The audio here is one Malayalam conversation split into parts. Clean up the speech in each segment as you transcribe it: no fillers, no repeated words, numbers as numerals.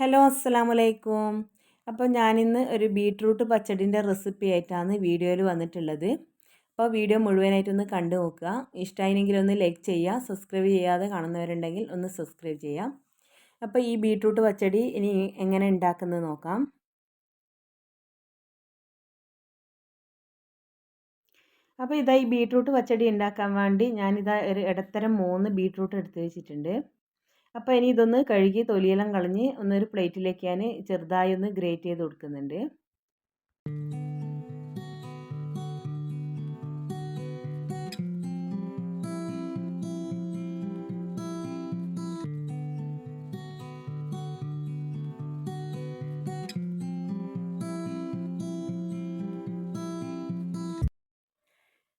ഹലോ അസ്സലാമലൈക്കും. അപ്പോൾ ഞാനിന്ന് ഒരു ബീട്രൂട്ട് പച്ചടിൻ്റെ റെസിപ്പി ആയിട്ടാണ് വീഡിയോയിൽ വന്നിട്ടുള്ളത്. അപ്പോൾ വീഡിയോ മുഴുവനായിട്ടൊന്ന് കണ്ടു നോക്കുക. ഇഷ്ടമായെങ്കിൽ ഒന്ന് ലൈക്ക് ചെയ്യുക. സബ്സ്ക്രൈബ് ചെയ്യാതെ കാണുന്നവരുണ്ടെങ്കിൽ ഒന്ന് സബ്സ്ക്രൈബ് ചെയ്യാം. അപ്പോൾ ഈ ബീട്രൂട്ട് പച്ചടി ഇനി എങ്ങനെ ഉണ്ടാക്കുന്നത് നോക്കാം. അപ്പോൾ ഇതാ ഈ ബീട്രൂട്ട് പച്ചടി ഉണ്ടാക്കാൻ വേണ്ടി ഞാനിതാ ഒരു ഇടത്തരം 3 ബീട്രൂട്ട് എടുത്ത് വെച്ചിട്ടുണ്ട്. അപ്പോൾ ഇനി ഇതൊന്ന് കഴുകി തൊലിയെല്ലാം കളഞ്ഞ് ഒന്നൊരു പ്ലേറ്റിലേക്ക് ഞാൻ ചെറുതായി ഒന്ന് ഗ്രേറ്റ് ചെയ്ത് കൊടുക്കുന്നുണ്ട്.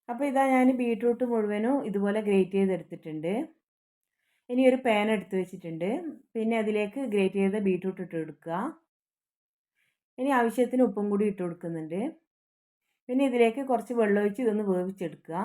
അപ്പോൾ ഇതാ ഞാൻ ബീട്രൂട്ട് മുഴുവനും ഇതുപോലെ ഗ്രേറ്റ് ചെയ്തെടുത്തിട്ടുണ്ട്. ഇനി ഒരു പാൻ എടുത്ത് വെച്ചിട്ടുണ്ട്. പിന്നെ അതിലേക്ക് ഗ്രേറ്റ് ചെയ്ത ബീട്രൂട്ട് ഇട്ട് കൊടുക്കുക. ഇനി ആവശ്യത്തിന് ഉപ്പും കൂടി ഇട്ട് കൊടുക്കുന്നുണ്ട്. പിന്നെ ഇതിലേക്ക് കുറച്ച് വെള്ളം ഒഴിച്ച് ഇതൊന്ന് വേവിച്ചെടുക്കുക.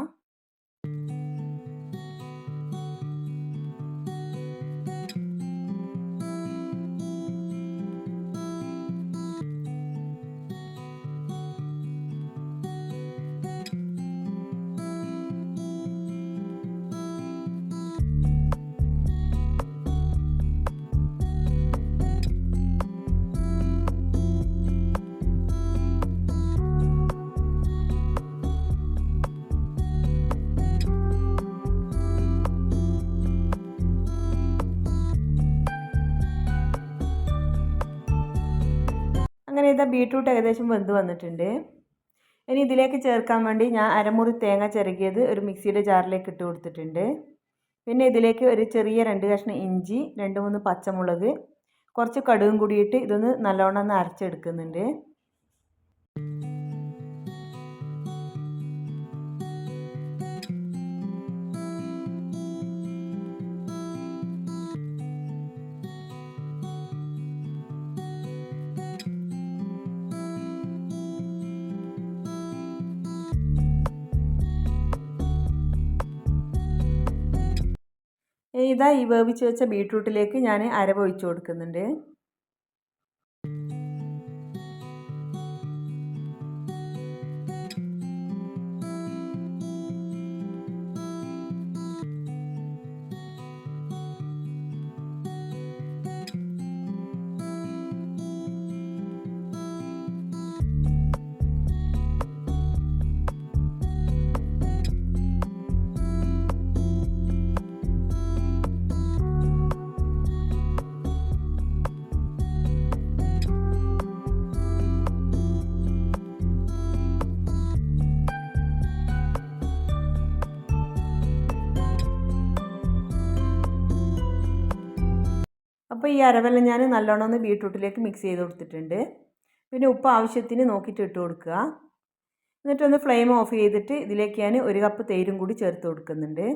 അങ്ങനെ ഇതാ ബീട്രൂട്ട് ഏകദേശം വെന്ത് വന്നിട്ടുണ്ട്. ഇനി ഇതിലേക്ക് ചേർക്കാൻ വേണ്ടി ഞാൻ അരമുറി തേങ്ങ ചിരകിയത് ഒരു മിക്സിയുടെ ജാറിലേക്ക് ഇട്ട് കൊടുത്തിട്ടുണ്ട്. പിന്നെ ഇതിലേക്ക് ഒരു ചെറിയ 2 കഷ്ണം ഇഞ്ചി, 2-3 പച്ചമുളക്, കുറച്ച് കടുകും കൂടിയിട്ട് ഇതൊന്ന് നല്ലോണം ഒന്ന് അരച്ചെടുക്കുന്നുണ്ട്. ഇതാ ഈ വേവിച്ച് വെച്ച ബീട്രൂട്ടിലേക്ക് ഞാൻ അരവ് ഒഴിച്ച് കൊടുക്കുന്നുണ്ട്. അപ്പോൾ ഈ അരവെല്ലാം ഞാൻ നല്ലോണം ഒന്ന് ബീട്രൂട്ടിലേക്ക് മിക്സ് ചെയ്ത് കൊടുത്തിട്ടുണ്ട്. പിന്നെ ഉപ്പ് ആവശ്യത്തിന് നോക്കിയിട്ട് ഇട്ട് കൊടുക്കുക. എന്നിട്ടൊന്ന് ഫ്ലെയിം ഓഫ് ചെയ്തിട്ട് ഇതിലേക്ക് ഞാൻ 1 കപ്പ് തൈരും കൂടി ചേർത്ത് കൊടുക്കുന്നുണ്ട്.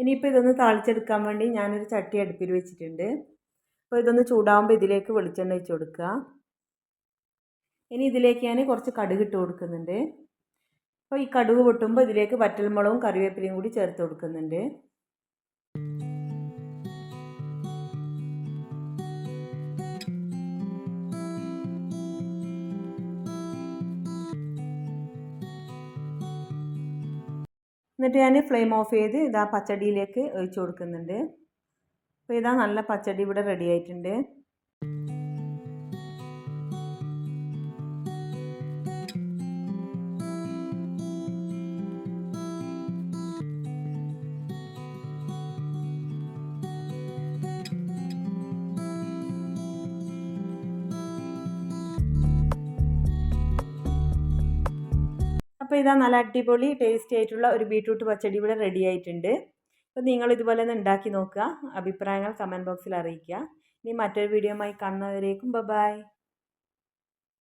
ഇനിയിപ്പോൾ ഇതൊന്ന് താളിച്ചെടുക്കാൻ വേണ്ടി ഞാനൊരു ചട്ടി അടുപ്പിൽ വെച്ചിട്ടുണ്ട്. അപ്പോൾ ഇതൊന്ന് ചൂടാകുമ്പോൾ ഇതിലേക്ക് വെളിച്ചെണ്ണ ഒഴിച്ച് കൊടുക്കുക. ഇനി ഇതിലേക്ക് ഞാൻ കുറച്ച് കടുക് ഇട്ട് കൊടുക്കുന്നുണ്ട്. അപ്പോൾ ഈ കടുക് പൊട്ടുമ്പോൾ ഇതിലേക്ക് വറ്റൽമുളകും കറിവേപ്പിലയും കൂടി ചേർത്ത് കൊടുക്കുന്നുണ്ട്. എന്നിട്ട് ഞാൻ ഫ്ലെയിം ഓഫ് ചെയ്ത് ഇതാ പച്ചടിയിലേക്ക് ഒഴിച്ച് കൊടുക്കുന്നുണ്ട്. അപ്പോൾ ഇതാ നല്ല പച്ചടി ഇവിടെ റെഡി ആയിട്ടുണ്ട്. അപ്പോൾ ഇതാ നല്ല അടിപൊളി ടേസ്റ്റി ആയിട്ടുള്ള ഒരു ബീട്രൂട്ട് പച്ചടി ഇവിടെ റെഡി ആയിട്ടുണ്ട്. അപ്പോൾ നിങ്ങൾ ഇതുപോലെ ഒന്ന് ഉണ്ടാക്കി നോക്കുക. അഭിപ്രായങ്ങൾ കമൻറ്റ് ബോക്സിൽ അറിയിക്കുക. ഇനി മറ്റൊരു വീഡിയോയുമായി കാണുന്നവരേക്കും ബൈ.